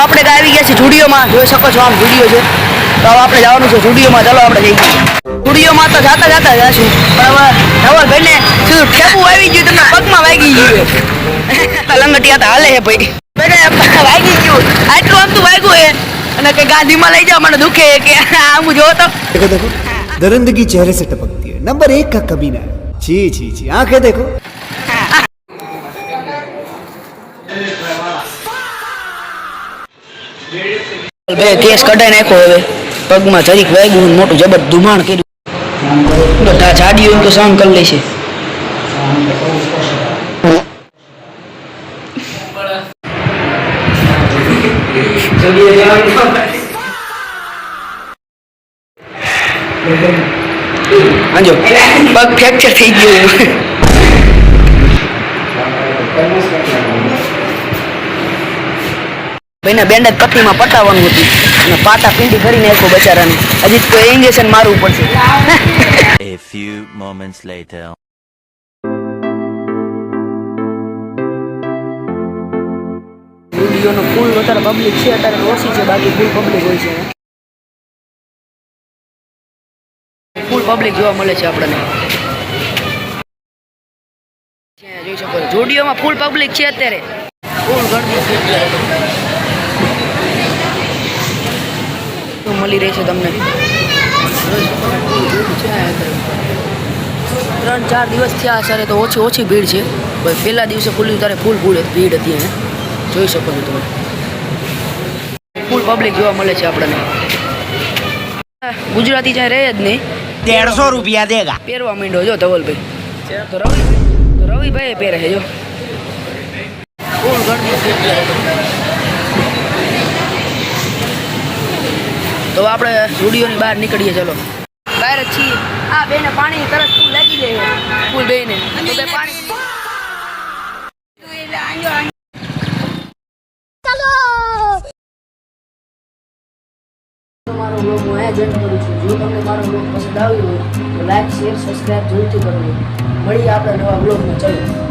આપણે આવી ગયા છીએ સ્ટુડિયોમાં, જોઈ શકો છો આમ સ્ટુડિયો છે. તો હવે આપણે જવાનું છે સ્ટુડિયોમાં. ચાલો આપણે જઈએ સ્ટુડિયોમાં. તો જાતા જશું પણ હવે ધવલભાઈને સીધું ઠેપું આવી ગયું, તમને પગમાં વાગી ગયું. લંગટિયા તો હાલે છે ભાઈ, વાગી ગયું આટલું આમ તો વાગ્યું છે. અને કે ગાંધીમાં લઈ જાઓ, મને દુખે કે આમ જો તો देखो देखो दरिंदगी चेहरे से टपकती है, नंबर 1 का कमीना है। छी छी छी, आंखें देखो। બે કેસ કઢાઈ નાખ્યો, હવે પગમાં જરીક વાગ્યું, મોટું જબર ધુમાણ કર્યું. બધા જાડીઓ તો સહન કરી લેશે. હાજો પગ ફ્રેક્ચર થઈ ગયું. ભાઈને બેન્ડેજ પટ્ટીમાં પટાવવાનું હતું અને પાટા પીંડી કરી નાખ્યો બચારાને. હજી તો ઇન્જેક્શન મારવું પડશે. A few moments later. સ્ટુડિયોનો ફૂલ વધારે પબ્લિક છે અત્યારે, ઓછી છે, બાકી ફૂલ પબ્લિક હોય છે. ફૂલ પબ્લિક જોવા મળે છે આપણને. જોઈ શકો છો સ્ટુડિયોમાં ફૂલ પબ્લિક છે અત્યારે, ફૂલ ગરમી છે અત્યારે. મળી રહે છે તમને. 3-4 દિવસ થયા સર, તો ઓછી ભીડ છે. પહેલા દિવસે ખુલ્યું ત્યારે ફૂલ ભીડ હતી એને. જોઈ શકો છો તમે, ફૂલ પબ્લિક જોવા મળે છે આપણને. ગુજરાતી ચાહે રહે જ નહીં. 150 રૂપિયા દેગા પહેરવા માંડ્યો જો ધવલભાઈ. તો રવિભાઈ પહેરે છે જો. ફૂલ ગરમી છે. તો આપણે સ્ટુડિયોની બહાર નીકળીએ. ચલો બહાર જ છીએ. આ બેને પાણી તરસ ફૂલ લાગી જાય છે, ફૂલ બેને તો બે પાણી મારો બ્લોગ હું અહીંયા જોઈન કરું છું. જો તમને મારો બ્લોગ પસંદ આવ્યો હોય તો લાઈક, શેર, સબસ્ક્રાઈબ જરૂરથી કરજો. મળીએ આપણે નવા બ્લોગમાં. ચલો.